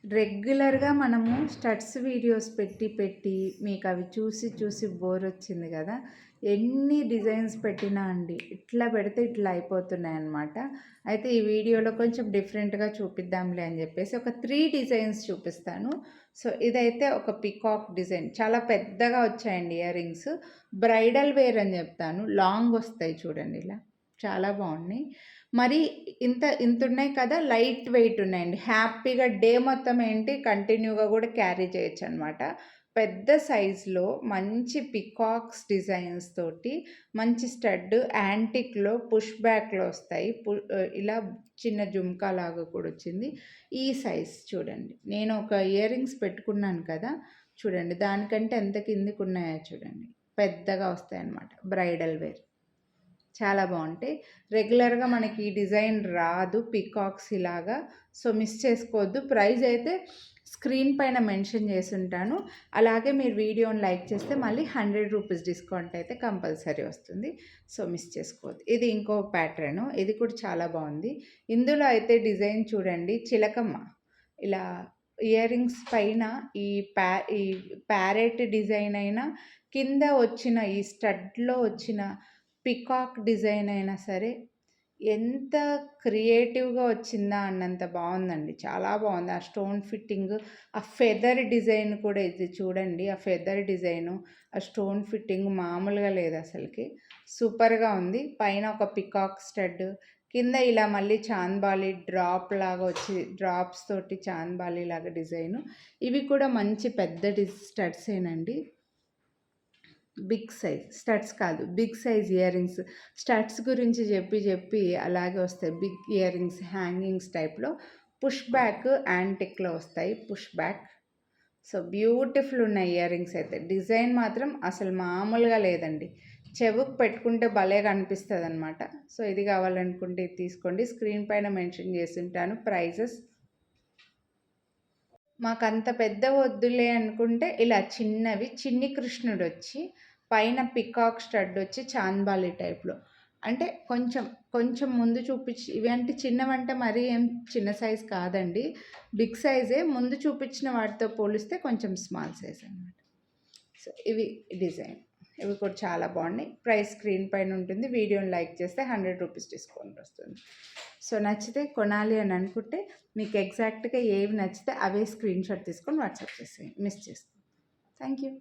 రెగ్యులర్‌గా మనము studs videos పెట్టి, పెట్టి మీకవి చూసి, చూసి బోరొచ్చింది గదా! ఎన్ని డిజైన్స్ పెట్టినా అండి, ఇట్లా పెడితే ఇట్లా అయిపోతున్నాయన్నమాట. అయితే ఈ వీడియోలో కొంచెం డిఫరెంట్‌గా చూపిద్దాంలే అని జెప్పేసి ఒక 3 డిజైన్స్ చూపిస్తాను. సో, ఇదైతే ఒక పీకాక్ డిజైన్. చాలా పెద్దగా వచ్చాయండి ఇయర్ రింగ్స్. బ్రైడల్ వేర్ అని జెప్తాను. లాంగొస్తాయి చూడండి ఇలా. చాలా బావున్నాయి. మరి ఇంతున్నయి కదా! లైట్ వెయిట్ ఉన్నాయండి. హ్యాపీగా డే మొత్తం ఏంటి కంటిన్యూగా గూడా క్యారీ చేయొచ్చనమాట. పెద్ద సైజులో మంచి పికాక్స్ డిజైన్స్ తోటి మంచి స్టడ్ యాంటిక్‌లో పుష్ బ్యాక్‌లో వస్తాయి. ఇలా చిన్న జుంకాలాగా కూడా వచ్చింది. ఈ సైజ్ చూడండి. నేను ఒక ఇయర్ రింగ్స్ పెట్టుకున్నాను కదా! చూడండి దానికంటే ఎంత కిందకున్నాయో చూడండి. పెద్దగా వస్తాయన్నమాట. Bridal wear. చాలా బావుంటాయి. రెగ్యులర్‌గా మనకి ఈ డిజైన్ రాదు పీకాక్స్ ఇలాగా. సో, మిస్ చేసుకోవద్దు. ప్రైస్ అయితే స్క్రీన్ పైన మెన్షన్ చేసుంటాను. అలాగే మీరు వీడియోని లైక్ చేస్తే మళ్ళీ రూ. 100 డిస్కౌంట్ అయితే కంపల్సరీ వస్తుంది. సో, మిస్ చేసుకోవద్దు. ఇది ఇంకో ప్యాటర్ను. ఇది కూడా చాలా బావుంది. ఇందులో అయితే డిజైన్ చూడండి చిలకమ్మ. ఇలా ఇయర్ రింగ్స్ పైన ఈ ఈ ప్యారెట్ డిజైన్ అయినా, కింద వచ్చిన ఈ స్టడ్‌లో వచ్చిన పికాక్ డిజైన్ అయినా సరే, ఎంత క్రియేటివ్‌గా వచ్చిందా అన్నంత బావుందండి. చాలా బావుంది. ఆ స్టోన్ ఫిట్టింగ్, ఆ ఫెదర్ డిజైన్ కూడా ఇది చూడండి. ఆ ఫెదర్ డిజైను, ఆ స్టోన్ ఫిట్టింగ్ మామూలుగా లేదసలకి. సూపర్‌గా ఉంది. పైన ఒక పికాక్ స్టడ్, కింద ఇలా మళ్ళీ చాంద్బాలి డ్రాప్ లాగా వచ్చి డ్రాప్స్ తోటి చాంద్బాలి లాగా డిజైను. ఇవి కూడా మంచి పెద్ద స్టడ్సేనండి. బిగ్ సైజ్ స్టడ్స్ కాదు, big size ear rings. Studs గురించి చెప్పి అలాగే వస్తాయి. బిగ్ ఇయర్ రింగ్స్ హ్యాంగింగ్స్ టైప్‌లో పుష్ బ్యాక్ యాంటిక్‌లో వస్తాయి. Push back. సో, బ్యూటిఫుల్ ఉన్నాయి ఇయర్ రింగ్స్ అయితే. డిజైన్ మాత్రం అసలు మామూలుగా లేదండి. చెవుకు పెట్టుకుంటే భలే కనిపిస్తదనమాట. సో, ఇది కావాలనుకుంటే ఇది తీసుకోండి. స్క్రీన్ పైన మెన్షన్ చేసుంటాను ప్రైజెస్. మాకంత పెద్దవి వద్దులే అనుకుంటే ఇలా చిన్నవి, చిన్ని కృష్ణుడొచ్చి పైన పికాక్ స్టడ్డొచ్చి చాంద్బాలి టైప్‌లో. అంటే కొంచెం ముందు ఇవంటే చిన్నవంటే మరీ ఏం చిన్న సైజ్ కాదండి. బిగ్ సైజే. ముందు చూపించిన వాటితో పోలిస్తే కొంచెం స్మాల్ సైజ్ అనమాట. సో, ఇవి డిజైన్. ఇవి కూడా చాలా బాగున్నాయి. ప్రైస్ స్క్రీన్ పైన ఉంటుంది. వీడియోని లైక్ చేస్తే రూ. 100 డిస్కౌంట్ వస్తుంది. సో, నచ్చితే కొనాలి అని అనుకుంటే మీకు ఎగ్జాక్ట్‌గా ఏవి నచ్చితే అవే స్క్రీన్‌షాట్ తీసుకొని వాట్సాప్ చేసేయండి. మిస్ చేసుకోండి. Thank you.